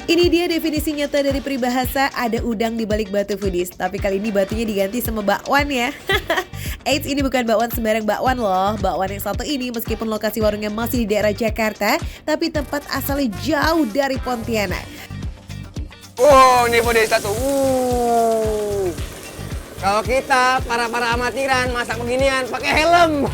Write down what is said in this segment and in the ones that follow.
Ini dia definisi nyata dari peribahasa ada udang di balik batu foodies. Tapi kali ini batunya diganti sama bakwan ya. Eits, ini bukan bakwan sembarang bakwan loh. Bakwan yang satu ini meskipun lokasi warungnya masih di daerah Jakarta, tapi tempat asalnya jauh dari Pontianak. Oh, ini foodies satu. Kalau kita para amatiran masak beginian pakai helm.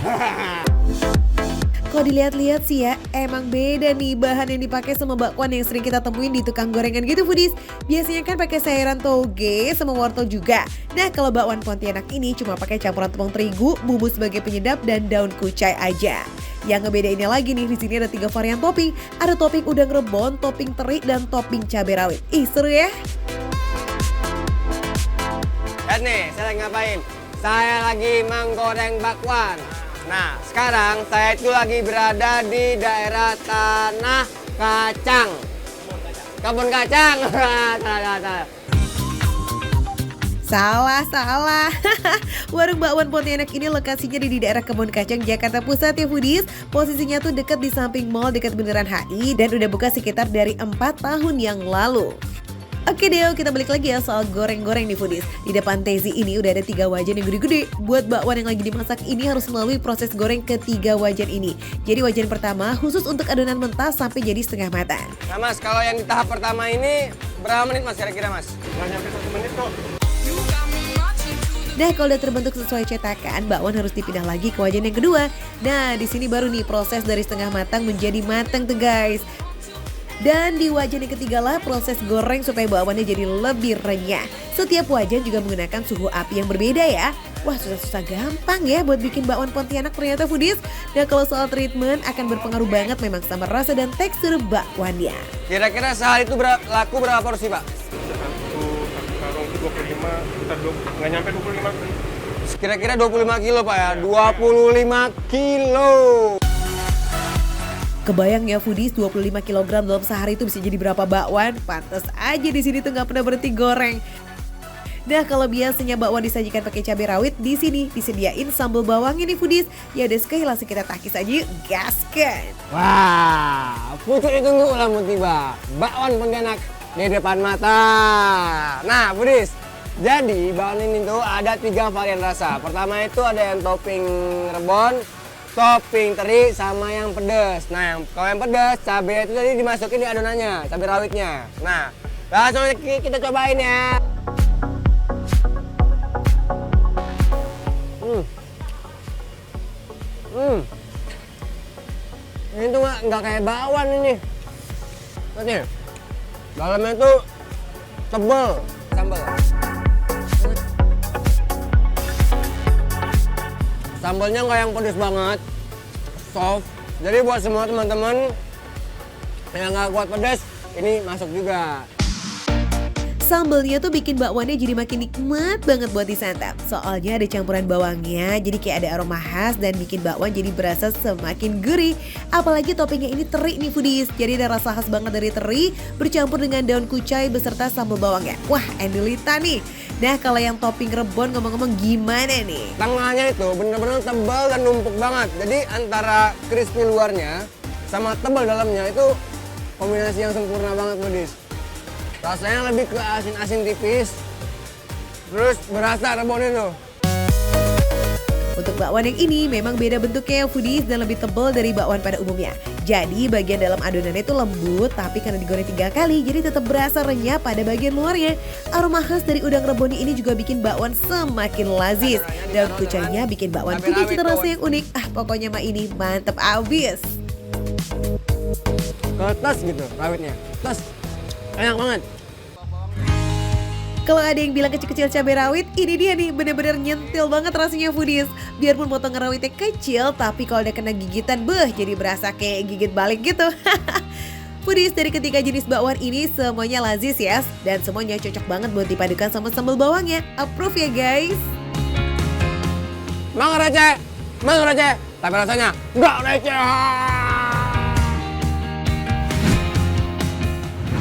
Kalau dilihat-lihat sih ya, emang beda nih bahan yang dipakai sama bakwan yang sering kita temuin di tukang gorengan gitu foodies. Biasanya kan pakai sayuran toge sama wortel juga. Nah kalau bakwan Pontianak ini cuma pakai campuran tepung terigu, bumbu sebagai penyedap dan daun kucai aja. Yang ngebedainnya lagi nih, di sini ada 3 varian topping. Ada topping udang rebon, topping teri, dan topping cabai rawit. Ih seru ya. Lihat nih, saya lagi ngapain? Saya lagi menggoreng bakwan. Nah, sekarang saya itu lagi berada di daerah Tanah Kacang. Kebun kacang. Salah. Warung bakwan Pontianak ini lokasinya di daerah Kebun Kacang, Jakarta Pusat ya foodies. Posisinya tuh dekat di samping mall dekat Bundaran HI dan udah buka sekitar dari 4 tahun yang lalu. Oke deh, kita balik lagi ya soal goreng-goreng nih foodies. Di depan Tezi ini udah ada 3 wajan yang gede-gede. Buat bakwan yang lagi dimasak ini harus melalui proses goreng ke 3 wajan ini. Jadi wajan pertama khusus untuk adonan mentah sampai jadi setengah matang. Nah mas, kalau yang di tahap pertama ini berapa menit mas kira-kira mas? Nggak nyampe 1 menit kok. Nah, kalau udah terbentuk sesuai cetakan, bakwan harus dipindah lagi ke wajan yang kedua. Nah, di sini baru nih proses dari setengah matang menjadi matang tuh guys. Dan di wajan yang ketiga lah proses goreng supaya bakwannya jadi lebih renyah. Setiap wajan juga menggunakan suhu api yang berbeda ya. Wah susah-susah gampang ya buat bikin bakwan Pontianak ternyata foodies. Nah kalau soal treatment akan berpengaruh banget memang sama rasa dan tekstur bakwannya. Kira-kira sehari itu laku berapa porsi pak? Satu karung itu 25, kita nggak nyampe 25. Kira-kira 25 kilo pak ya? 25 kilo. Kebayang ya foodies 25 kg dalam sehari itu bisa jadi berapa bakwan? Pantes aja di sini tuh nggak pernah berhenti goreng. Nah kalau biasanya bakwan disajikan pakai cabai rawit, di sini disediain sambal bawangnya nih foodies. Ya udah sekali langsung kita takis aja yuk, gaskan. Wah, pucuk ditunggu lamun tiba. Bakwan Pontianak di depan mata. Nah foodies, jadi bakwan ini tuh ada 3 varian rasa. Pertama itu ada yang topping rebon, topping teri sama yang pedas. Nah, kalau yang pedas, cabai itu tadi dimasukin di adonannya, cabai rawitnya. Nah, langsung kita cobain ya. Ini tuh nggak kayak bakwan ini. Lihat nih, dalamnya tuh tebel sambal. Sambalnya nggak yang pedas banget, soft. Jadi buat semua teman-teman yang nggak kuat pedas, ini masuk juga. Sambalnya tuh bikin bakwannya jadi makin nikmat banget buat disantap. Soalnya ada campuran bawangnya, jadi kayak ada aroma khas dan bikin bakwan jadi berasa semakin gurih. Apalagi toppingnya ini teri nih foodies. Jadi ada rasa khas banget dari teri bercampur dengan daun kucai beserta sambal bawangnya. Wah, endelita nih. Nah, kalau yang topping rebon ngomong-ngomong gimana nih? Tengahnya itu bener-bener tebal dan numpuk banget. Jadi antara crispy luarnya sama tebal dalamnya itu kombinasi yang sempurna banget foodies. Rasanya lebih ke asin-asin tipis, terus berasa rebon itu. Untuk bakwan yang ini memang beda bentuknya foodies dan lebih tebal dari bakwan pada umumnya. Jadi bagian dalam adonannya itu lembut, tapi karena digoreng 3 kali jadi tetap berasa renyah pada bagian luarnya. Aroma khas dari udang reboni ini juga bikin bakwan semakin lazis. Daun kucainya bikin bakwan punya cita rasa yang unik. Pokoknya mah ini mantep abis. Ketes gitu rawitnya, tes, enak banget. Kalau ada yang bilang kecil-kecil cabai rawit, ini dia nih bener-bener nyentil banget rasanya foodies. Biarpun potongan rawitnya kecil, tapi kalau udah kena gigitan, jadi berasa kayak gigit balik gitu. Foodies dari ketiga jenis bakwan ini semuanya lazis ya, dan semuanya cocok banget buat dipadukan sama sambal bawangnya. Approve ya guys. Mang receh, tapi rasanya nggak receh.